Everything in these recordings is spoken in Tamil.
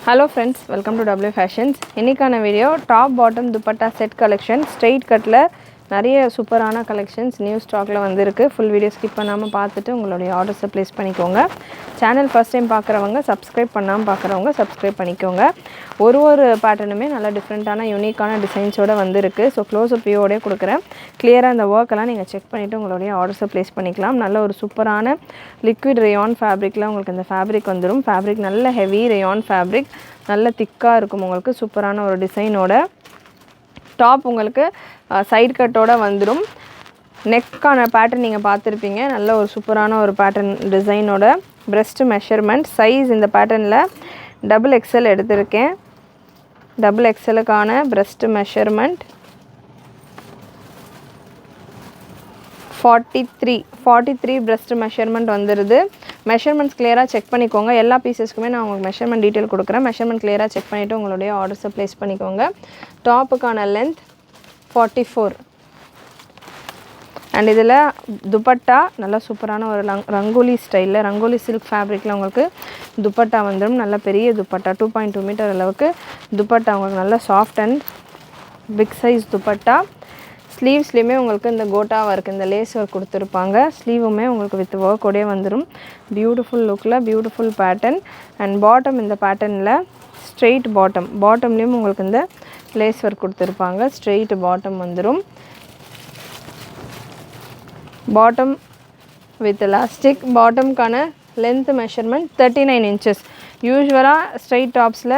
Hello friends, welcome to W Fashions. இன்னைக்கான video top bottom dupatta set collection straight கட்ல நிறைய சூப்பரான கலெக்ஷன்ஸ் நியூ ஸ்டாக்ல வந்திருக்கு. ஃபுல் வீடியோ ஸ்கிப் பண்ணாம பார்த்துட்டு உங்களுடைய ஆர்டர்ஸை ப்ளேஸ் பண்ணிக்கோங்க. சேனல் ஃபர்ஸ்ட் டைம் பார்க்குறவங்க சப்ஸ்கிரைப் பண்ணாமல் பார்க்குறவங்க சப்ஸ்கிரைப் பண்ணிக்கோங்க. ஒரு பேட்டர்னுமே நல்ல டிஃப்ரெண்ட்டான யூனிக்கான டிசைன்ஸோட வந்திருக்கு. ஸோ க்ளோஸ்அப் வியூவோடய கொடுக்குறேன். கிளியராக இந்த ஒர்க்கெல்லாம் நீங்கள் செக் பண்ணிவிட்டு உங்களுடைய ஆர்டர்ஸை ப்ளேஸ் பண்ணிக்கலாம். நல்ல ஒரு சூப்பரான லிக்விட் ரேயான் ஃபேப்ரிக்கில் உங்களுக்கு இந்த ஃபேப்ரிக் வந்துடும். ஃபேப்ரிக் நல்ல ஹெவி ரேயான் ஃபேப்ரிக், நல்ல திக்காக இருக்கும். உங்களுக்கு சூப்பரான ஒரு டிசைனோட டாப் உங்களுக்கு சைடு கட்டோட வந்துடும். நெக்கான பேட்டர்ன் நீங்கள் பார்த்துருப்பீங்க. நல்ல ஒரு சூப்பரான ஒரு பேட்டர்ன் டிசைனோட பிரெஸ்ட் மெஷர்மெண்ட் சைஸ் இந்த பேட்டர்னில் XXL எடுத்திருக்கேன். XXLக்கான பிரெஸ்ட் மெஷர்மெண்ட் 43 பிரெஸ்ட் மெஷர்மெண்ட் வந்துடுது. மெஷர்மெண்ட்ஸ் கிளியராக செக் பண்ணிக்கோங்க. எல்லா பீசஸ்க்குமே நான் உங்களுக்கு மெஷர்மெண்ட் டீட்டெயில் கொடுக்குறேன். மெஷர்மெண்ட் கிளியராக செக் பண்ணிவிட்டு உங்களுடைய ஆர்டர்ஸை ப்ளேஸ் பண்ணிக்கோங்க. டாப்புக்கான லென்த் 44 அண்ட் இதில் துப்பட்டா நல்லா சூப்பரான ஒரு ரங்கோலி ஸ்டைலில் ரங்கோலி சில்க் ஃபேப்ரிக்கில் உங்களுக்கு துப்பட்டா வந்துடும். நல்ல பெரிய துப்பட்டா 2.2 மீட்டர் அளவுக்கு துப்பட்டா உங்களுக்கு நல்ல soft and big size dupatta. ஸ்லீவ்ஸ்லேயுமே உங்களுக்கு இந்த கோட்டா ஒர்க் இந்த லேஸ் ஒர்க் கொடுத்துருப்பாங்க. ஸ்லீவுமே உங்களுக்கு வித் ஒர்க்கோடே வந்துடும். பியூட்டிஃபுல் லுக்கில் பியூட்டிஃபுல் பேட்டர்ன் அண்ட் பாட்டம் இந்த பேட்டர்னில் ஸ்ட்ரெயிட் பாட்டம்லேயும் உங்களுக்கு இந்த லேஸ் ஒர்க் கொடுத்துருப்பாங்க. ஸ்ட்ரெயிட் பாட்டம் வந்துடும். Bottom with elastic. பாட்டம்க்கான லென்த் மெஷர்மெண்ட் 39 inches. யூஸ்வலாக ஸ்ட்ரெயிட் டாப்ஸில்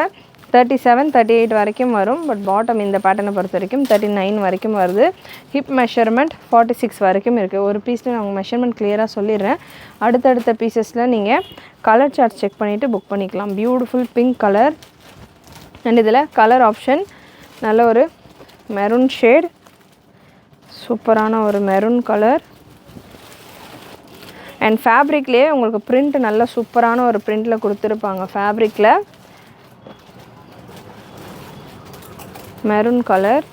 37, 38 வரைக்கும் வரும். பட் பாட்டம் இந்த பேட்டர்னை பொறுத்த வரைக்கும் 39 வரைக்கும் வருது. ஹிப் மெஷர்மெண்ட் 46 வரைக்கும் இருக்குது. ஒரு பீஸில் நான் உங்கள் மெஷர்மெண்ட் கிளியராக சொல்லிடுறேன். அடுத்தடுத்த பீசஸில் நீங்கள் கலர் சார்ட் செக் பண்ணிவிட்டு புக் பண்ணிக்கலாம். பியூட்டிஃபுல் பிங்க் கலர் அண்ட் இதில் கலர் ஆப்ஷன் நல்ல ஒரு மெரூன் ஷேட், சூப்பரான ஒரு மெரூன் கலர் அண்ட் ஃபேப்ரிக்லேயே உங்களுக்கு பிரிண்ட் நல்ல சூப்பரான ஒரு பிரிண்டில் கொடுத்துருப்பாங்க. ஃபேப்ரிக்கில் maroon colour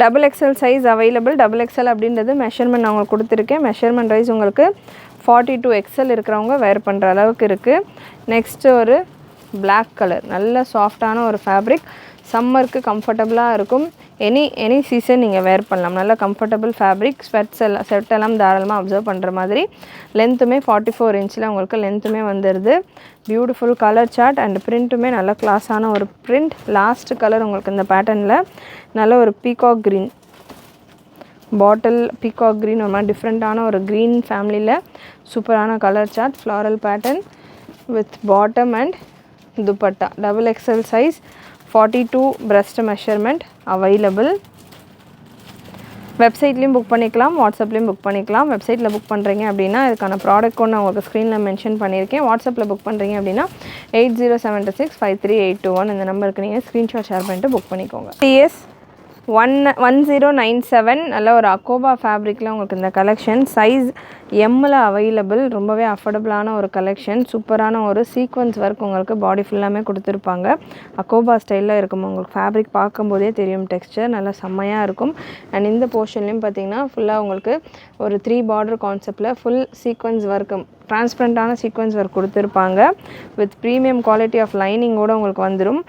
XXL size available. XXL அப்படின்றது மெஷர்மெண்ட் நான் உங்களுக்கு கொடுத்துருக்கேன். மெஷர்மெண்ட் வைஸ் உங்களுக்கு 42 XL இருக்கிறவங்க வேர் பண்ணுற அளவுக்கு இருக்குது. நெக்ஸ்ட்டு ஒரு பிளாக் கலர் நல்ல சாஃப்டான ஒரு ஃபேப்ரிக். சம்மருக்கு கம்ஃபர்டபுளாக இருக்கும். எனி சீசன் நீங்கள் வேர் பண்ணலாம். நல்ல கம்ஃபர்டபுள் ஃபேப்ரிக். ஸ்வெட்டெல்லாம் தாராளமாக அப்சர்வ் பண்ணுற மாதிரி. லென்த்துமே 44 inch உங்களுக்கு லென்த்துமே வந்துடுது. பியூட்டிஃபுல் கலர் சார்ட் அண்ட் பிரிண்ட்டுமே நல்ல கிளாஸான ஒரு பிரிண்ட். லாஸ்ட் கலர் உங்களுக்கு இந்த பேட்டர்னில் நல்ல ஒரு peacock green bottle peacock green ஒரு மாதிரி டிஃப்ரெண்ட்டான ஒரு க்ரீன் ஃபேமிலியில் சூப்பரான colour chart. Floral pattern with bottom and dupatta. XXL size 42 breast measurement available. வெப்சைட்லேயும் புக் பண்ணிக்கலாம், வாட்ஸ்அப்லேயும் புக் பண்ணிக்கலாம். வெப்சைட்டில் புக் பண்ணுறீங்க அப்படின்னா இதுக்கான ப்ராடக்ட் கோட் நான் உங்களுக்கு ஸ்க்ரீனில் மென்ஷன் பண்ணியிருக்கேன். வாட்ஸ்அப்பில் புக் பண்ணுறீங்க அப்படின்னா 80765381 இந்த நம்பருக்கு நீங்கள் ஸ்க்ரீன்ஷாட் ஷேர் பண்ணிட்டு புக் பண்ணிக்கோங்க. TS 1097 நல்ல ஒரு அக்கோபா ஃபேப்ரிக்கில் உங்களுக்கு இந்த கலெக்ஷன் சைஸ் எம்மில் அவைலபிள். ரொம்பவே அஃபோர்டபுளான ஒரு கலெக்ஷன். சூப்பரான ஒரு சீக்வன்ஸ் ஒர்க் உங்களுக்கு பாடி ஃபுல்லாமே கொடுத்துருப்பாங்க. அக்கோபா ஸ்டைலில் இருக்கும். உங்களுக்கு ஃபேப்ரிக் பார்க்கும்போதே தெரியும் டெக்ஸ்சர் நல்லா செம்மையாக இருக்கும். அண்ட் இந்த போர்ஷன்லேயும் பார்த்தீங்கன்னா ஃபுல்லாக உங்களுக்கு ஒரு 3 border கான்செப்டில் ஃபுல் சீக்வன்ஸ் ஒர்க் டிரான்ஸ்பரண்ட்டான சீக்வன்ஸ் ஒர்க் கொடுத்துருப்பாங்க. வித் ப்ரீமியம் குவாலிட்டி ஆஃப் லைனிங்கோடு உங்களுக்கு வந்துடும்.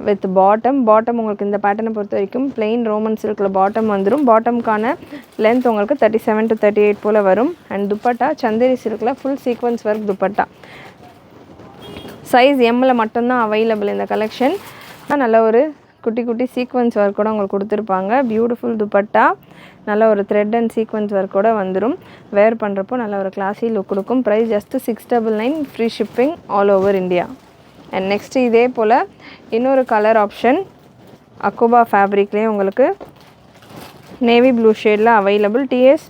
வித் பாட்டம் உங்களுக்கு இந்த பேட்டர்னை பொறுத்த வரைக்கும் பிளெயின் ரோமன் சில்கில் பாட்டம் வந்துடும். பாட்டம்க்கான லென்த் உங்களுக்கு 37 to 38 போல் வரும். அண்ட் துப்பட்டா சந்தேரி சில்கில் full sequins work dupatta. Size எம்மில் மட்டும்தான் அவைலபிள் இந்த கலெக்ஷன். நல்ல ஒரு குட்டி சீக்வன்ஸ் ஒர்க்கோட உங்களுக்கு கொடுத்துருப்பாங்க. பியூட்டிஃபுல் துப்பட்டா நல்ல ஒரு த்ரெட் அண்ட் சீக்வன்ஸ் ஒர்க்கோட வந்துடும். வேர் பண்ணுறப்போ நல்ல ஒரு கிளாஸி லுக் கொடுக்கும். Price just 699. Free shipping all over India. And next இதே போல் இன்னொரு கலர் ஆப்ஷன் அக்கோபா ஃபேப்ரிக்லேயே உங்களுக்கு நேவி ப்ளூ ஷேடில் available. TS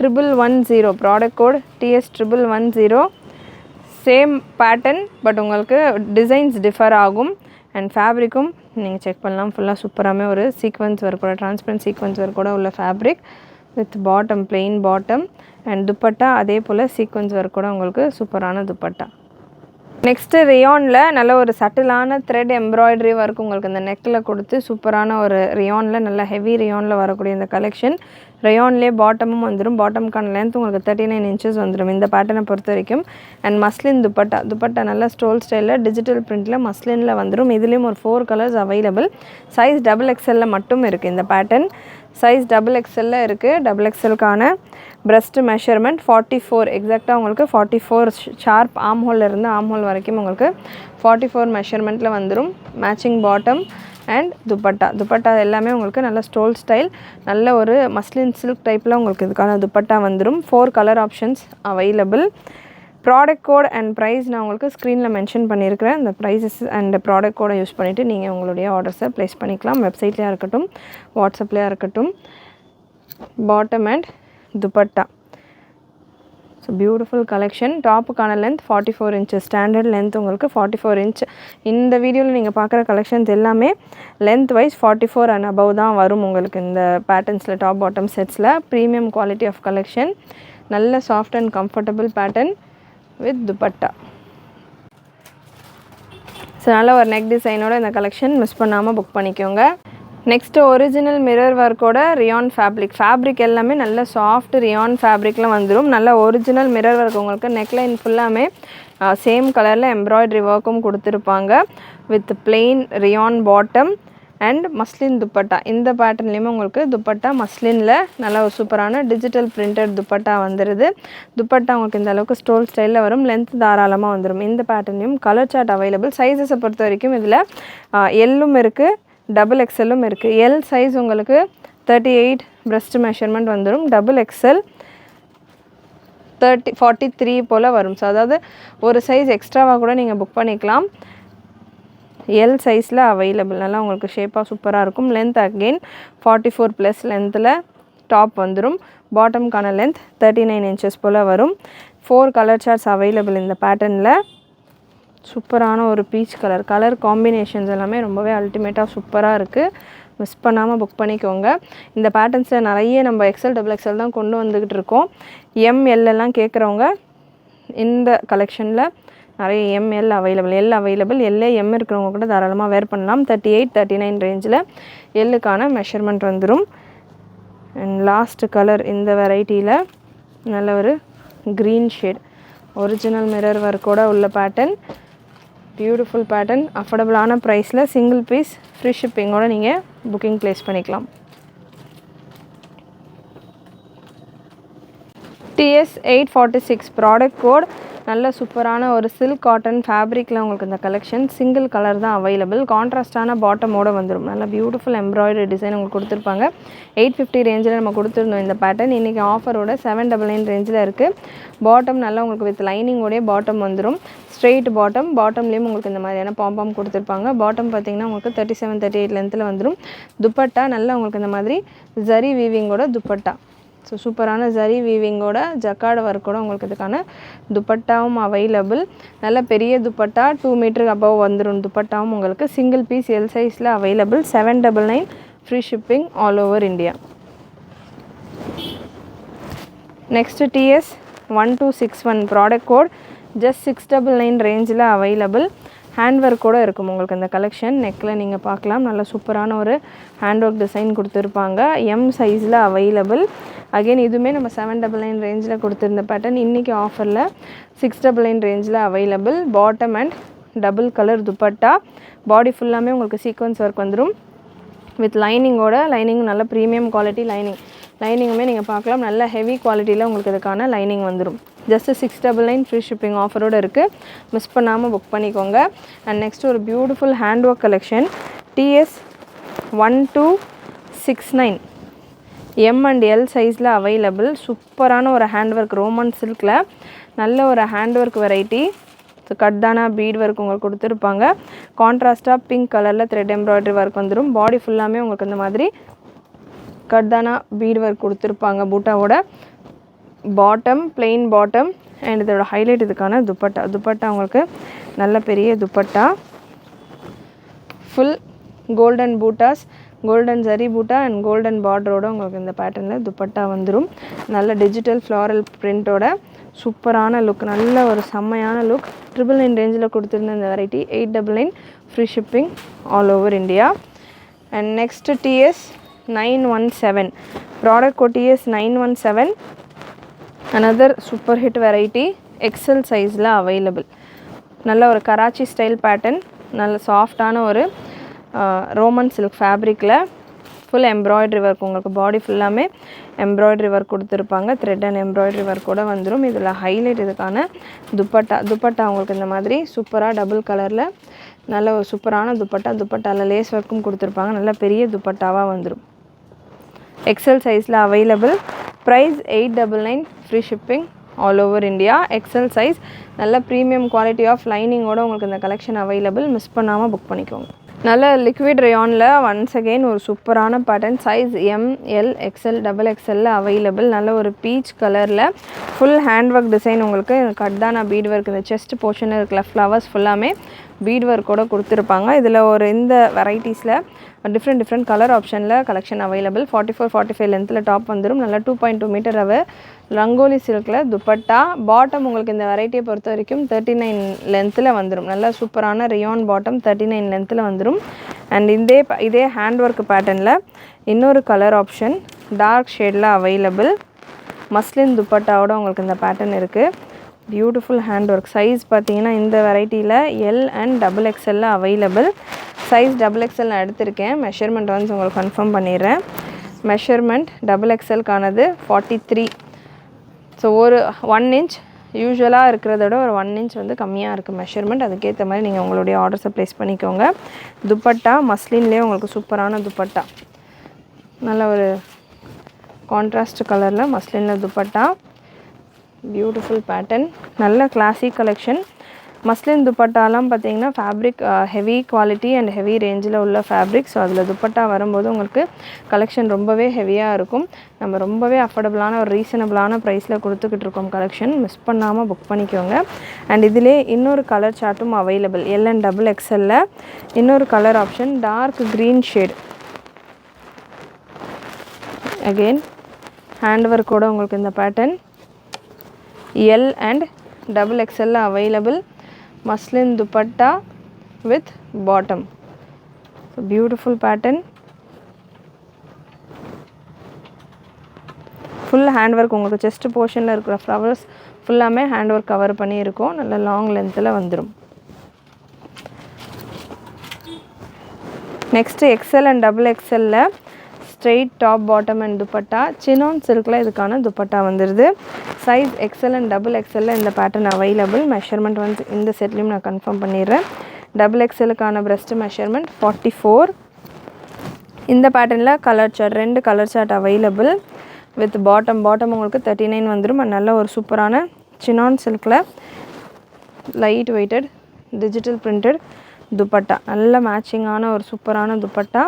1110 product code TS 1110. Same pattern but உங்களுக்கு டிசைன்ஸ் டிஃபர் ஆகும். அண்ட் ஃபேப்ரிக்கும் நீங்கள் செக் பண்ணலாம். ஃபுல்லாக சூப்பராகவே ஒரு சீக்வன்ஸ் ஒர்க்கோட டிரான்ஸ்பரண்ட் சீக்வன்ஸ் ஒர்க்கோட உள்ள fabric with bottom plain bottom and dupatta அதே போல் சீக்வன்ஸ் ஒர்க்கோட உங்களுக்கு சூப்பரான துப்பட்டா. நெக்ஸ்ட்டு ரியானில் நல்ல ஒரு சட்டிலான த்ரெட் எம்ப்ராய்டரி ஒர்க் உங்களுக்கு இந்த நெக்கில் கொடுத்து சூப்பரான ஒரு ரியானில் நல்ல ஹெவி ரியானில் வரக்கூடிய இந்த கலெக்ஷன் ரயான்லேயே பாட்டமும் வந்துடும். பாட்டமுக்கான லென்த் உங்களுக்கு 39 inches வந்துடும் இந்த பேட்டர்னை பொறுத்த வரைக்கும். அண்ட் மஸ்லின் துப்பட்டா நல்ல ஸ்டோல் ஸ்டைலில் டிஜிட்டல் பிரிண்டில் மஸ்லினில் வந்துடும். இதுலேயும் ஒரு 4 கலர்ஸ் அவைலபிள். சைஸ் XXL மட்டும் இருக்குது இந்த பேட்டர்ன். சைஸ் XXL இருக்குது. XXLக்கான பிரஸ்ட் மெஷர்மெண்ட் 44 எக்ஸாக்டாக உங்களுக்கு 44 ஷார்ப் ஆம் ஹோலில் இருந்து ஆம் ஹோல் வரைக்கும் உங்களுக்கு 44 மெஷர்மெண்ட்டில் வந்துடும். மேட்சிங் பாட்டம் அண்ட் துப்பட்டா எல்லாமே உங்களுக்கு நல்ல ஸ்டோல் ஸ்டைல், நல்ல ஒரு மஸ்லின் சில்க் டைப்பில் உங்களுக்கு இதுக்கான துப்பட்டா வந்துடும். 4 colour options available. Product code and price நான் உங்களுக்கு ஸ்க்ரீனில் மென்ஷன் பண்ணியிருக்கிறேன். இந்த ப்ரைஸஸ் அண்ட் ப்ராடக்ட் கோடை யூஸ் பண்ணிவிட்டு நீங்கள் உங்களுடைய ஆர்டர்ஸை ப்ளேஸ் பண்ணிக்கலாம். வெப்சைட்லேயே இருக்கட்டும், வாட்ஸ்அப்லேயே இருக்கட்டும். Bottom and dupatta. So beautiful collection. டாப்புக்கான லென்த் 44 inches. ஸ்டாண்டர்ட் லென்த் உங்களுக்கு 44 inch. இந்த வீடியோவில் நீங்கள் பார்க்குற கலெக்ஷன்ஸ் எல்லாமே லென்த் வைஸ் 44 அண்ட் அபவ் தான் வரும் உங்களுக்கு இந்த பேட்டர்ன்ஸில், டாப் பாட்டம் செட்ஸில். Premium quality of collection. நல்ல soft and comfortable pattern with dupatta. So நல்ல ஒரு நெக் டிசைனோட இந்த கலெக்ஷன் மிஸ் பண்ணாமல் புக் பண்ணிக்கோங்க. நெக்ஸ்ட்டு ஒரிஜினல் மிரர் ஒர்க்கோட ரியான் ஃபேப்ரிக் எல்லாமே நல்ல சாஃப்ட் ரியான் ஃபேப்ரிக்கில் வந்துடும். நல்ல ஒரிஜினல் மிரர் ஒர்க் உங்களுக்கு நெக்லைன் ஃபுல்லாமே சேம் கலரில் எம்ப்ராய்டரி ஒர்க்கும் கொடுத்துருப்பாங்க. With plain rayon bottom and muslin dupatta. இந்த பேட்டர்ன்லேயுமே உங்களுக்கு துப்பட்டா மஸ்லினில் நல்ல ஒரு சூப்பரான டிஜிட்டல் பிரிண்டட் துப்பட்டா வந்துடுது. துப்பட்டா உங்களுக்கு இந்த அளவுக்கு ஸ்டோல் ஸ்டைலில் வரும். லென்த் தாராளமாக வந்துடும். இந்த பேட்டர்ன்லேயும் கலர் சார்ட் அவைலபிள். சைஸஸை பொறுத்த வரைக்கும் இதில் எல்லும் இருக்குது, XXLம் இருக்குது. எல் சைஸ் உங்களுக்கு 38 பிரஸ்ட் மெஷர்மெண்ட் வந்துடும். XXL 43 போல் வரும். ஸோ அதாவது ஒரு சைஸ் எக்ஸ்ட்ராவாக கூட நீங்கள் புக் பண்ணிக்கலாம். எல் சைஸில் அவைலபிள். நல்லா உங்களுக்கு ஷேப்பாக சூப்பராக இருக்கும். லென்த் அகெயின் 44+ லென்த்தில் டாப் வந்துடும். பாட்டமுக்கான லென்த் 39 inches போல் வரும். 4 கலர் சார்ட்ஸ் அவைலபிள் இந்த பேட்டர்னில். சூப்பரான ஒரு பீச் கலர் காம்பினேஷன்ஸ் எல்லாமே ரொம்பவே அல்டிமேட்டாக சூப்பராக இருக்குது. மிஸ் பண்ணாமல் புக் பண்ணிக்கோங்க. இந்த பேட்டர்ன்ஸில் நிறைய நம்ம XXL தான் கொண்டு வந்துக்கிட்டு இருக்கோம். எல்லாம் கேட்குறவங்க இந்த கலெக்ஷனில் நிறைய எல் அவைலபிள். எம் இருக்கிறவங்க கூட தாராளமாக வேர் பண்ணலாம். 38, 39 ரேஞ்சில் எல்லுக்கான மெஷர்மெண்ட் வந்துடும். அண்ட் லாஸ்ட் கலர் இந்த வெரைட்டியில் நல்ல ஒரு க்ரீன் ஷேட் ஒரிஜினல் மிரர் ஒர்க்கோட உள்ள பேட்டர்ன். Beautiful pattern. அஃபோர்டபுளான ப்ரைஸில் சிங்கிள் பீஸ் ஃப்ரீ ஷிப்பிங்கோட நீங்கள் புக்கிங் ப்ளேஸ் பண்ணிக்கலாம். TS 846 product code. நல்ல சூப்பரான ஒரு சில்க் காட்டன் ஃபேப்ரிக்கில் உங்களுக்கு இந்த கலெக்ஷன் சிங்கிள் கலர் தான் அவைலபிள். கான்ட்ராஸ்டான பாட்டமோடு வந்துடும். நல்ல பியூட்டிஃபுல் எம்ப்ராய்டரி டிசைன் உங்களுக்கு கொடுத்துருப்பாங்க. 850 ரேஞ்சில் நம்ம கொடுத்துருந்தோம் இந்த பேட்டர்ன். இன்றைக்கி ஆஃபரோட 799 ரேஞ்சில் இருக்குது. பாட்டம் நல்லா உங்களுக்கு வித் லைனிங்கோடைய பாட்டம் வந்துடும். ஸ்ட்ரெயிட் பாட்டம்லேயும் உங்களுக்கு இந்த மாதிரியான பாம்பாம் கொடுத்துருப்பாங்க. பாட்டம் பார்த்திங்கன்னா உங்களுக்கு 37, 38 லென்த்தில் வந்துடும். துப்பட்டா நல்லா உங்களுக்கு இந்த மாதிரி ஜரி வீவிங்கோட துப்பட்டா. ஸோ சூப்பரான ஜரி வீவிங்கோட ஜக்கார்டு ஒர்க்கோட உங்களுக்கு இதுக்கான துப்பட்டாவும் அவைலபிள். நல்ல பெரிய துப்பட்டா 2 மீட்டருக்கு அபவ் வந்துடும். துப்பட்டாவும் உங்களுக்கு சிங்கிள் பீஸ் எல் சைஸில் available. 799 free shipping all over India. Next TS 1261 product code. Just 699 ரேஞ்சில் அவைலபிள். ஹேண்ட் ஒர்க்கோடு இருக்கும் உங்களுக்கு இந்த கலெக்ஷன். நெக்கில் நீங்கள் பார்க்கலாம். நல்ல சூப்பரான ஒரு ஹேண்ட் ஒர்க் டிசைன் கொடுத்துருப்பாங்க. எம் சைஸில் அவைலபிள். அகெயின் இதுவுமே நம்ம 799 ரேஞ்சில் கொடுத்துருந்த பேட்டர்ன் இன்றைக்கி ஆஃபரில் 699 ரேஞ்சில் available. Bottom and double colour dupatta. Body ஃபுல்லாமே உங்களுக்கு சீக்வன்ஸ் ஒர்க் வந்துடும் வித் லைனிங்கும் நல்ல ப்ரீமியம் குவாலிட்டி லைனிங்குமே நீங்கள் பார்க்கலாம். நல்ல ஹெவி குவாலிட்டியில் உங்களுக்கு இதுக்கான லைனிங் வந்துடும். ஜஸ்ட்டு 699 ஃப்ரீ ஷிப்பிங் ஆஃபரோடு இருக்குது. மிஸ் பண்ணாமல் புக் பண்ணிக்கோங்க. அண்ட் நெக்ஸ்ட் ஒரு beautiful hand work collection. TS 1269 M and L சைஸில் அவைலபிள். சூப்பரான ஒரு ஹேண்ட் ஒர்க் ரோமன் சில்கில் நல்ல ஒரு hand work variety. So cutdana bead work உங்களுக்கு கொடுத்துருப்பாங்க. கான்ட்ராஸ்ட்டாக பிங்க் கலரில் த்ரெட் எம்ப்ராய்டரி ஒர்க் வந்துடும். பாடி ஃபுல்லாமே உங்களுக்கு இந்த மாதிரி கட்தானா பீட் ஒர்க் கொடுத்துருப்பாங்க. பூட்டாவோட பாட்டம் பிளெயின் பாட்டம் அண்ட் இதோட ஹைலைட் இதுக்கான துப்பட்டா உங்களுக்கு நல்ல பெரிய dupatta. Full golden buttas, golden zari butta and golden பார்டரோட உங்களுக்கு இந்த பேட்டர்னில் துப்பட்டா வந்துடும். நல்ல டிஜிட்டல் ஃப்ளாரல் பிரிண்டோட சூப்பரான லுக், நல்ல ஒரு செம்மையான லுக். 999 ரேஞ்சில் கொடுத்துருந்த இந்த variety 899 free shipping all over India. And next TS 917. Product code is 917. Another super hit variety, XL size la available. நல்ல ஒரு கராச்சி ஸ்டைல் பேட்டர்ன், நல்ல சாஃப்டான ஒரு ரோமன் சில்க் ஃபேப்ரிக்கில் ஃபுல் எம்ப்ராய்டரி ஒர்க், உங்களுக்கு பாடி ஃபுல்லாமே எம்ப்ராய்டரி ஒர்க் கொடுத்துருப்பாங்க. த்ரெட் அண்ட் எம்ப்ராய்டரி ஒர்க் கூட வந்துடும். இதில் ஹைலைட் இதுக்கான துப்பட்டா உங்களுக்கு இந்த மாதிரி சூப்பராக டபுள் கலரில் நல்ல ஒரு சூப்பரான துப்பட்டாவில் லேஸ் ஒர்க்கும் கொடுத்துருப்பாங்க. நல்ல பெரிய துப்பட்டாவாக வந்துடும். எக்ஸல் சைஸில் available. Price 899, free shipping all over India. XL size, நல்ல ப்ரீமியம் குவாலிட்டி ஆஃப் லைனிங்கோடு உங்களுக்கு இந்த கலெக்ஷன் அவைலபிள். மிஸ் பண்ணாமல் புக் பண்ணிக்கோங்க. நல்ல லிக்விட் ரயானில் ஒன்ஸ் அகெயின் ஒரு சூப்பரான pattern. Size ML XL XXL available. நல்ல ஒரு பீச் கலரில் ஃபுல் ஹேண்ட் ஒர்க் டிசைன், உங்களுக்கு கட்டான பீட் ஒர்க், இந்த செஸ்ட் போர்ஷன் இருக்கிற ஃப்ளவர்ஸ் ஃபுல்லாமே பீட் ஒர்க்கோடு கொடுத்துருப்பாங்க. இதில் ஒரு இந்த வெரைட்டிஸில் டிஃப்ரெண்ட் கலர் ஆப்ஷனில் கலெக்ஷன் அவைலபிள். 44-45 லென்த்தில் டாப் வந்துடும். நல்லா 2.2 மீட்டர் ரங்கோலி சில்கில் துப்பட்டா. பாட்டம் உங்களுக்கு இந்த வெரைட்டியை பொறுத்த வரைக்கும் 39 லென்த்தில் வந்துடும். நல்லா சூப்பரான ரியான் பாட்டம் 39 லென்த்தில் வந்துடும். அண்ட் இதே ஹேண்ட் ஒர்க் பேட்டர்னில் இன்னொரு கலர் ஆப்ஷன் டார்க் ஷேடில் அவைலபிள். மஸ்லின் துப்பட்டாவோட உங்களுக்கு இந்த பேட்டர்ன் இருக்குது. Beautiful hand work. சைஸ் பார்த்தீங்கன்னா இந்த வெரைட்டியில் L and XXL available. Size XXL நான் எடுத்திருக்கேன். மெஷர்மெண்ட் வந்து உங்களுக்கு கன்ஃபார்ம் பண்ணிடுறேன். மெஷர்மெண்ட் XXLக்கானது 43. ஸோ ஒரு 1 inch யூஸ்வலாக இருக்கிறத விட ஒரு 1 inch வந்து கம்மியாக இருக்குது மெஷர்மெண்ட். அதுக்கேற்ற மாதிரி நீங்கள் உங்களுடைய ஆர்டர்ஸை ப்ளேஸ் பண்ணிக்கோங்க. துப்பட்டா மஸ்லின்லேயே உங்களுக்கு சூப்பரான துப்பட்டா, நல்ல ஒரு கான்ட்ராஸ்ட் கலரில் மஸ்லினில் துப்பட்டா. பியூட்டிஃபுல் பேட்டர்ன், நல்ல கிளாசிக் கலெக்ஷன். மஸ்லின் துப்பட்டாலாம் பார்த்தீங்கன்னா fabric heavy quality and heavy ரேஞ்சில் உள்ள ஃபேப்ரிக். ஸோ அதில் துப்பட்டா வரும்போது உங்களுக்கு கலெக்ஷன் ரொம்பவே ஹெவியாக இருக்கும். நம்ம ரொம்பவே அஃபோர்டபுளான ஒரு ரீசனபிளான ப்ரைஸில் கொடுத்துக்கிட்டு இருக்கோம் கலெக்ஷன். மிஸ் பண்ணாமல் புக் பண்ணிக்கோங்க. அண்ட் இதிலே இன்னொரு கலர் சார்ட்டும் அவைலபிள். L and XXL இன்னொரு colour option dark green shade. Again hand ஒர்க்கோட உங்களுக்கு இந்த pattern L and XXL available. Muslin dupatta with bottom. Beautiful pattern. Full hand work, உங்களுக்கு செஸ்ட் போர்ஷனில் இருக்கிற ஃப்ளவர்ஸ் ஃபுல்லாமே ஹேண்ட் ஒர்க் கவர் பண்ணியிருக்கோம். நல்ல லாங் லென்த்தில் வந்துடும். Next XL and XXL straight top bottom and dupatta. Chinon சில்கில் இதுக்கான துப்பட்டா வந்துடுது. சைஸ் XL and XXL இந்த பேட்டர்ன் அவைலபிள். மெஷர்மெண்ட் வந்து இந்த செட்லேயும் நான் கன்ஃபார்ம் பண்ணிடுறேன். XXLக்கான பிரஸ்ட் மெஷர்மெண்ட் 44. இந்த பேட்டர்னில் colour chart 2 colour chart available with bottom உங்களுக்கு 39 வந்துடும். நல்ல ஒரு சூப்பரான சினான் சில்கில் light weighted digital printed dupatta. நல்ல மேட்சிங்கான ஒரு சூப்பரான dupatta.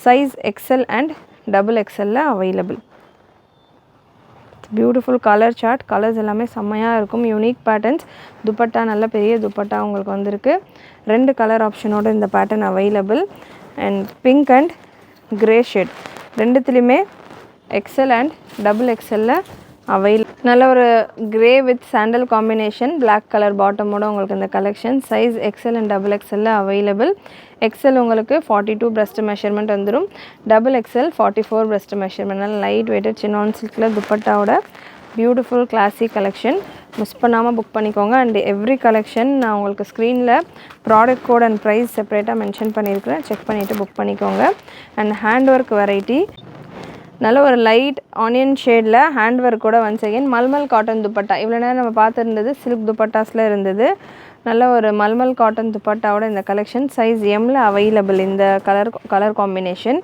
Size XL and XXL available. Beautiful colour chart. Colours எல்லாமே செம்மையாக இருக்கும். Unique patterns. துப்பட்டா நல்ல பெரிய துப்பட்டா உங்களுக்கு வந்திருக்கு. 2 கலர் ஆப்ஷனோட இந்த pattern available. And pink and grey shade ரெண்டுத்துலேயுமே XL and XXL அவைலபிள். நல்ல ஒரு grey with sandal combination, black colour பாட்டமோட உங்களுக்கு இந்த collection. Size XL and XXL available. XL உங்களுக்கு 42 பிரஸ்ட் மெஷர்மெண்ட் வந்துடும். XXL 44 breast measurement. நல்ல லைட் வெயிட்டட் சினான் சில்கில் துப்பட்டாவோட பியூட்டிஃபுல் கிளாசிக் கலெக்ஷன். மிஸ் பண்ணாமல் புக் பண்ணிக்கோங்க. அண்ட் எவ்ரி கலெக்ஷன் நான் உங்களுக்கு ஸ்க்ரீனில் ப்ராடக்ட் கோட் அண்ட் ப்ரைஸ் செப்பரேட்டாக மென்ஷன் பண்ணியிருக்கிறேன். செக் பண்ணிவிட்டு புக் பண்ணிக்கோங்க. அண்ட் ஹேண்ட் ஒர்க் வெரைட்டி நல்ல ஒரு லைட் ஆனியன் ஷேடில் ஹேண்ட் ஒர்க் கூட once again mulmul cotton dupatta. இவ்வளோ நேரம் நம்ம பார்த்துருந்தது சில்க் துப்பட்டாஸில் இருந்தது. நல்ல ஒரு மல்மல் காட்டன் துப்பட்டாவோட இந்த கலெக்ஷன். சைஸ் Mல அவைலபிள் இந்த கலர் காம்பினேஷன்.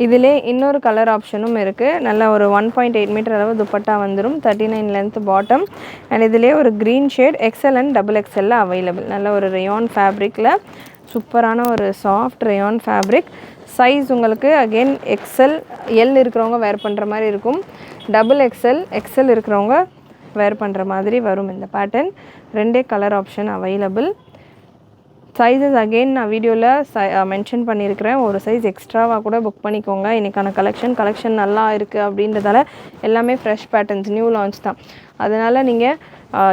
இதிலே இன்னொரு கலர் ஆப்ஷனும் இருக்குது. நல்ல ஒரு 1.8 மீட்டர் அளவு துப்பட்டா வந்துடும். 39 லென்த் பாட்டம். அண்ட் இதிலே ஒரு green shade XL and XXL available. நல்ல ஒரு ரயான் ஃபேப்ரிக்கில் சூப்பரான ஒரு சாஃப்ட் ரயான் ஃபேப்ரிக். சைஸ் உங்களுக்கு அகெயின் XL L இருக்கிறவங்க வேர் பண்ணுற மாதிரி இருக்கும். XXL இருக்கிறவங்க வேர் பண்ணுற மாதிரி வரும் இந்த pattern. 2 colour option available. Sizes again நான் வீடியோவில் மென்ஷன் பண்ணியிருக்கிறேன். ஒரு சைஸ் எக்ஸ்ட்ராவாக கூட புக் பண்ணிக்கோங்க. இன்றைக்கான கலெக்ஷன் நல்லா இருக்குது அப்படின்றதால எல்லாமே ஃப்ரெஷ் பேட்டர்ன்ஸ், நியூ லான்ச் தான். அதனால் நீங்கள்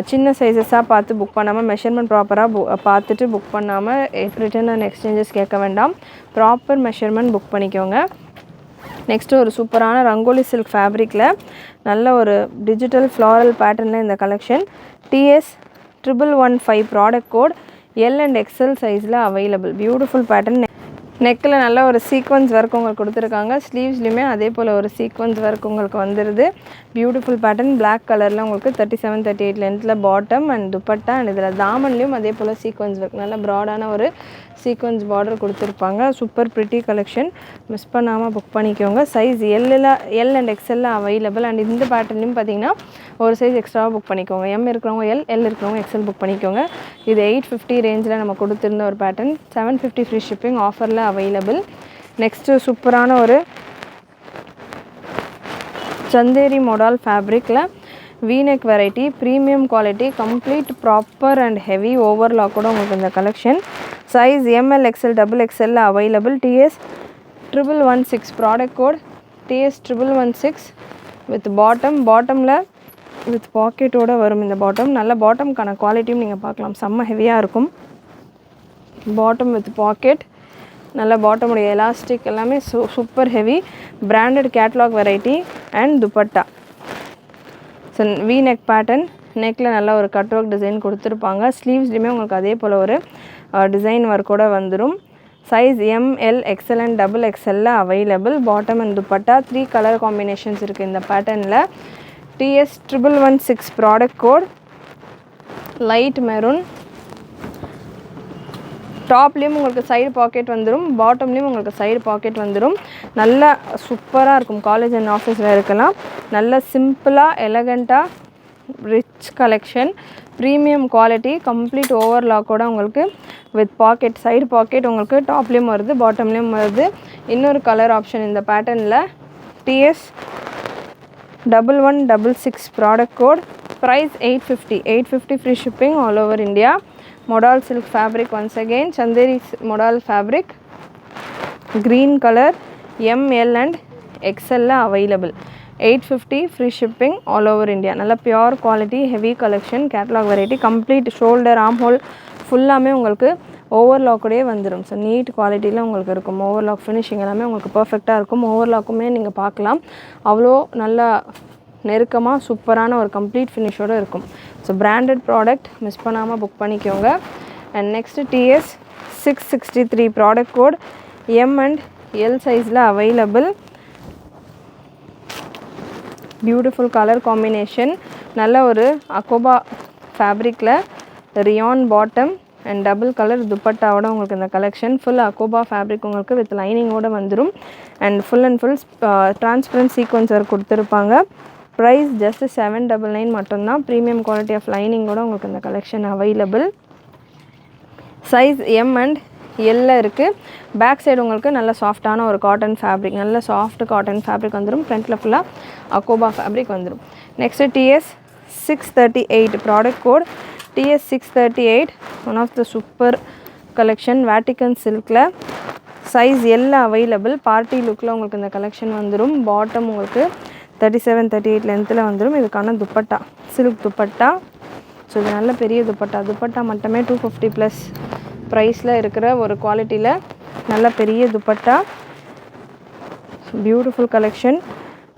சின்ன சைஸஸாக பார்த்து புக் பண்ணாமல், மெஷர்மெண்ட் ப்ராப்பராக பார்த்துட்டு புக் பண்ணாமல் ரிட்டர்ன் அண்ட் எக்ஸ்சேஞ்சஸ் கேட்க வேண்டாம். ப்ராப்பர் மெஷர்மெண்ட் புக் பண்ணிக்கோங்க. நெக்ஸ்ட்டு ஒரு சூப்பரான ரங்கோலி சில்க் ஃபேப்ரிக்கில் நல்ல ஒரு டிஜிட்டல் ஃப்ளாரல் பேட்டர்னில் இந்த collection. TS 1115 product code. L and XL சைஸில் அவைலபிள். Beautiful pattern. நெக்கில் நல்ல ஒரு சீக்வன்ஸ் ஒர்க் உங்களுக்கு கொடுத்துருக்காங்க. ஸ்லீவ்ஸ்லையுமே அதே போல் ஒரு சீக்வன்ஸ் ஒர்க் உங்களுக்கு வந்துடுது. Beautiful pattern. பிளாக் கலரில் உங்களுக்கு 37, 38 லென்த்தில் பாட்டம் அண்ட் துப்பட்டா. அண்ட் இதில் தாமன்லேயும் அதே போல் சீக்வன்ஸ் ஒர்க் நல்ல ப்ராடான ஒரு சீக்வன்ஸ் பார்டர் கொடுத்துருப்பாங்க. Super pretty collection. மிஸ் பண்ணாமல் புக் பண்ணிக்கோங்க. Size L and XL available. And இந்த பேட்டர்ன்லையும் பார்த்தீங்கன்னா ஒரு சைஸ் எக்ஸ்ட்ராவாக புக் பண்ணிக்கோங்க. M இருக்கிறவங்க L இருக்கிறவங்க XL புக் பண்ணிக்கோங்க. இது 850 ரேஞ்சில் நம்ம கொடுத்துருந்த ஒரு பேட்டர்ன். 750 ஃப்ரீ ஷிப்பிங் ஆஃபரில் அவைலபிள். நெக்ஸ்ட்டு சூப்பரான ஒரு சந்தேரி மோடால் ஃபேப்ரிக்கில் V neck variety, premium quality, complete proper and heavy overlock கூட உங்களுக்கு இந்த collection. Size ML XL XXL available. TS 1116 product code. TS 1116 with பாட்டமில் வித் பாக்கெட்டோடு வரும். இந்த பாட்டம் நல்ல பாட்டம்க்கான குவாலிட்டியும் நீங்கள் பார்க்கலாம். செம்ம ஹெவியாக இருக்கும். Bottom with pocket. நல்ல பாட்டமுடைய எலாஸ்டிக் எல்லாமே super heavy. Branded catalogue variety and dupatta. So V neck pattern. நெக்கில் நல்ல ஒரு கட் ஒர்க் டிசைன் கொடுத்துருப்பாங்க. ஸ்லீவ்ஸ்லையுமே உங்களுக்கு அதே போல் ஒரு டிசைன் ஒர்க்கோடு வந்துடும். Size ML XL and XXL available. Bottom and dupatta 3 colour combinations இருக்குது இந்த பேட்டர்னில். TS 1116 product code. Light maroon. டாப்லேயும் உங்களுக்கு சைடு பாக்கெட் வந்துடும். பாட்டம்லேயும் உங்களுக்கு சைடு பாக்கெட் வந்துடும். நல்ல சூப்பராக இருக்கும். காலேஜ் அண்ட் ஆஃபீஸில் இருக்கலாம். நல்ல சிம்பிளாக எலகண்ட்டாக rich collection. Premium quality. Complete ஓவர்லாக்கோட உங்களுக்கு வித் பாக்கெட். சைடு பாக்கெட் உங்களுக்கு டாப்லேயும் வருது, பாட்டம்லேயும் வருது. இன்னொரு கலர் ஆப்ஷன் இந்த பேட்டர்னில். TS 1166 product code. Price 850 free shipping all over India. Modal silk fabric once again. Chanderi modal fabric. Green colour. ML and XL available. 850 free shipping all over India. நல்ல pure quality heavy collection. Catalogue variety. Complete shoulder arm hole ஃபுல்லாமே உங்களுக்கு ஓவர்லாக்கோடே வந்துடும். ஸோ நீட் குவாலிட்டியில் உங்களுக்கு இருக்கும். ஓவர்லாக் ஃபினிஷிங் எல்லாமே உங்களுக்கு பர்ஃபெக்டாக இருக்கும். ஓவர்லாக்குமே நீங்கள் பார்க்கலாம். அவ்வளோ நல்லா நெருக்கமாக சூப்பரான ஒரு கம்ப்ளீட் ஃபினிஷோடு இருக்கும். So branded product. மிஸ் பண்ணாமல் புக் பண்ணிக்கோங்க. And next TS 663 product code. M and L சைஸில் அவைலபிள். Beautiful colour combination. நல்ல ஒரு அக்கோபா ஃபேப்ரிக்கில் rayon bottom and double colour துப்பட்டாவோட உங்களுக்கு இந்த கலெக்ஷன். ஃபுல் அக்கோபா ஃபேப்ரிக் உங்களுக்கு வித் லைனிங்கோடு வந்துடும். And full transparent sequins work கொடுத்துருப்பாங்க. ப்ரைஸ் ஜஸ்ட் 799 மட்டும்தான். ப்ரீமியம் குவாலிட்டி ஆஃப் லைனிங்கோட உங்களுக்கு இந்த collection available. Size M and L இருக்குது. பேக் சைடு உங்களுக்கு நல்ல சாஃப்டான ஒரு காட்டன் ஃபேப்ரிக். நல்ல சாஃப்ட் காட்டன் ஃபேப்ரிக் வந்துடும். ஃப்ரண்ட்டில் ஃபுல்லாக அக்கோபா ஃபேப்ரிக் வந்துடும். Next TS 638 product code. TS 638 one of the super collection. Vatican சில்கில். Size L available. பார்ட்டி லுக்கில் உங்களுக்கு இந்த கலெக்ஷன் வந்துடும். பாட்டம் உங்களுக்கு 37, 38 லென்த்தில் வந்துடும். இதுக்கான துப்பட்டா சில்க் துப்பட்டா. ஸோ இது நல்ல பெரிய துப்பட்டா மட்டுமே 250+ ப்ரைஸில் இருக்கிற ஒரு குவாலிட்டியில் நல்ல பெரிய துப்பட்டா. Beautiful collection.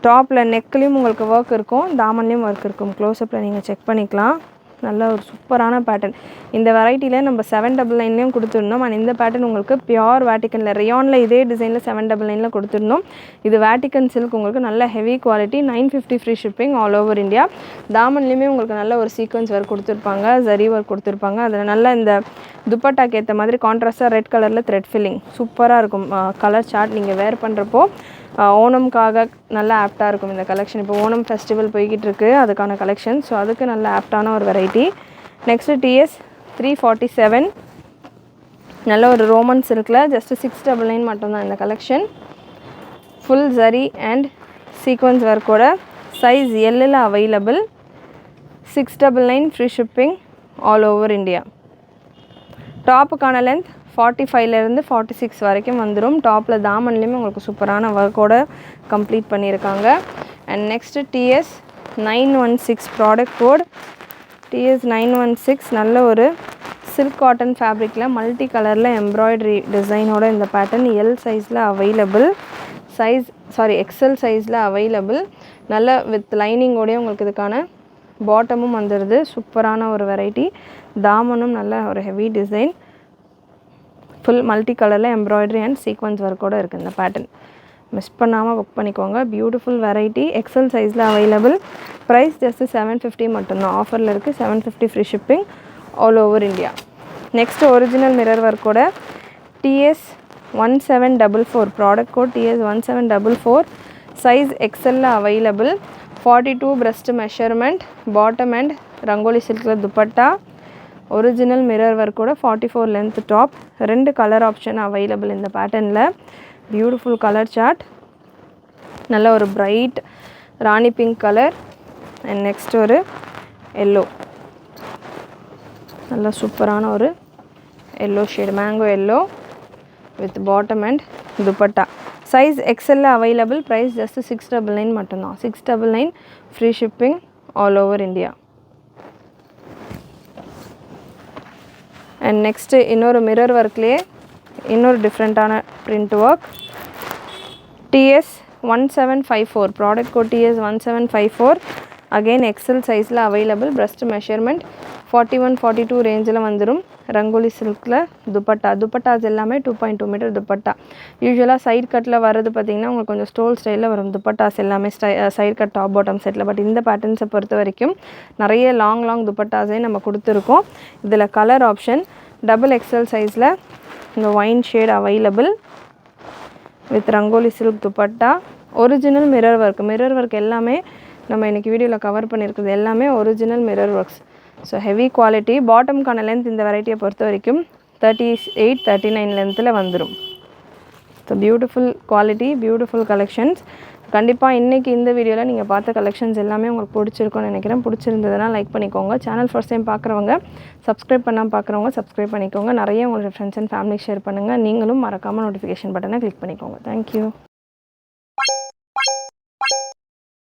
டாப்பில் நெக்லேயும் உங்களுக்கு ஒர்க் இருக்கும், தாமன்லேயும் ஒர்க் இருக்கும். க்ளோஸ்அப்பில் நீங்கள் செக் பண்ணிக்கலாம். நல்ல ஒரு சூப்பரான பேட்டர்ன். இந்த வெரைட்டியில் நம்ம 799லேயும் கொடுத்துருந்தோம். அண்ட் இந்த பேட்டர்ன் உங்களுக்கு பியோர் வேட்டிக்கனில் ரியானில் இதே டிசைனில் 799ல் கொடுத்துருந்தோம். இது வேட்டிக்கன் சில்க் உங்களுக்கு நல்ல heavy quality. 950 free shipping all over India. தாமன்லேயுமே உங்களுக்கு நல்ல ஒரு சீக்வன்ஸ் ஒர்க் கொடுத்துருப்பாங்க, ஜரி ஒர்க் கொடுத்துருப்பாங்க. அதில் நல்லா இந்த துப்பட்டாக்கு ஏற்ற மாதிரி கான்ட்ராஸ்டாக ரெட் கலரில் த்ரெட் ஃபில்லிங் சூப்பராக இருக்கும். கலர் சார்ட் நீங்கள் வேர் பண்ணுறப்போ ஓணம்காக நல்லா ஆப்டாக இருக்கும் இந்த கலெக்ஷன். இப்போ ஓணம் ஃபெஸ்டிவல் போய்கிட்டு இருக்குது, அதுக்கான கலெக்ஷன். ஸோ அதுக்கு நல்ல ஆப்டான ஒரு வெரைட்டி. நெக்ஸ்ட்டு TS 347 நல்ல ஒரு ரோமன் சில்கில் ஜஸ்ட் 699 மட்டும்தான் இந்த collection. Full zari and sequins ஒர்க்கோட. Size L available. 699 free shipping all over India. டாப்புக்கான லென்த் 45லேருந்து 46 வரைக்கும் வந்துடும். டாப்பில் தாமன்லேயுமே உங்களுக்கு சூப்பரான ஒர்க்கோட கம்ப்ளீட் பண்ணியிருக்காங்க. And next TS 916 product code. TS 916 நல்ல ஒரு சில்க் காட்டன் ஃபேப்ரிக்கில் மல்டி கலரில் எம்ப்ராய்டரி டிசைனோட இந்த பேட்டர்ன் L சைஸில் அவைலபிள். எக்ஸல் சைஸில் அவைலபிள். நல்ல வித் லைனிங்கோடய உங்களுக்கு இதுக்கான பாட்டமும் வந்துடுது. சூப்பரான ஒரு வெரைட்டி. தாமனும் நல்ல ஒரு ஹெவி டிசைன். ஃபுல் மல்டி கலரில் எம்ப்ராய்டரி அண்ட் சீக்வன்ஸ் ஒர்க்கோடு இருக்குது இந்த பேட்டர்ன். மிஸ் பண்ணாமல் புக் பண்ணிக்கோங்க. Beautiful variety. எக்ஸல் சைஸில் அவைலபிள். ப்ரைஸ் ஜஸ்ட் 750 மட்டும்தான். ஆஃபரில் இருக்குது. 750 free shipping all over India. Next original mirror ஒர்க்கோட TS1744 product code TS1744. Size எக்ஸலில் available. 42 breast measurement. Bottom and rangoli சில்கில் துப்பட்டா. ஒரிஜினல் மிரர் ஒர்க்கோட 44 length top. 2 colour option available இந்த பேட்டர்னில். Beautiful colour chart. நல்ல ஒரு bright rani pink colour and next ஒரு எல்லோ. நல்ல சூப்பரான ஒரு yellow shade, mango yellow with bottom and dupatta. Size எக்ஸலில் அவைலபிள். ப்ரைஸ் ஜஸ்ட் 699 மட்டும்தான். 699 free shipping all over India. And next இன்னொரு மிரர் ஒர்க்லேயே இன்னொரு டிஃப்ரெண்ட்டான print work. TS1754 product code TS1754. Again XL சைஸில் அவைலபிள். பிரஸ்ட் மெஷர்மெண்ட் 41-42 ரேஞ்சில் வந்துடும். ரங்கோலி சில்கில் துப்பட்டாஸ் எல்லாமே 2.2 மீட்டர் துப்பட்டா. யூஸ்வலாக சைட் கட்டில் வர்றது பார்த்திங்கன்னா உங்களுக்கு கொஞ்சம் ஸ்டோல் ஸ்டைலில் வரும் துப்பட்டாஸ் எல்லாமே சைட் கட் டாப் பாட்டம் செட்டில். பட் இந்த பேட்டர்ன்ஸை பொறுத்த வரைக்கும் நிறைய லாங் துப்பட்டாஸே நம்ம கொடுத்துருக்கோம். இதில் கலர் ஆப்ஷன் டபுள் எக்ஸல் சைஸில் இந்த wine shade available with rangoli silk dupatta. Original mirror work எல்லாமே நம்ம இன்றைக்கி வீடியோவில் கவர் பண்ணியிருக்கிறது எல்லாமே original mirror works. So heavy quality. பாட்டம்கான லென்த் இந்த வெரைட்டியை பொறுத்த வரைக்கும் 38-39 லென்த்தில் வந்துடும். So beautiful quality, beautiful collections. கண்டிப்பாக இன்றைக்கி இந்த வீடியோவில் நீங்கள் பார்த்த கலெக்ஷன்ஸ் எல்லாமே உங்களுக்கு பிடிச்சிருக்கும்னு நினைக்கிறேன். பிடிச்சிருந்ததுன்னா லைக் பண்ணிக்கோங்க. சேனல் ஃபர்ஸ்ட் டைம் பார்க்குறவங்க, சப்ஸ்கிரைப் பண்ணாமல் பார்க்குறவங்க சப்ஸ்கிரைப் பண்ணிக்கோங்க. நிறைய உங்களோட ஃப்ரெண்ட்ஸ் அண்ட் ஃபேமிலி ஷேர் பண்ணுங்கள். நீங்களும் மறக்காமல் நோட்டிஃபிகேஷன் பட்டனை கிளிக் பண்ணிக்கோங்க. தேங்க்யூ.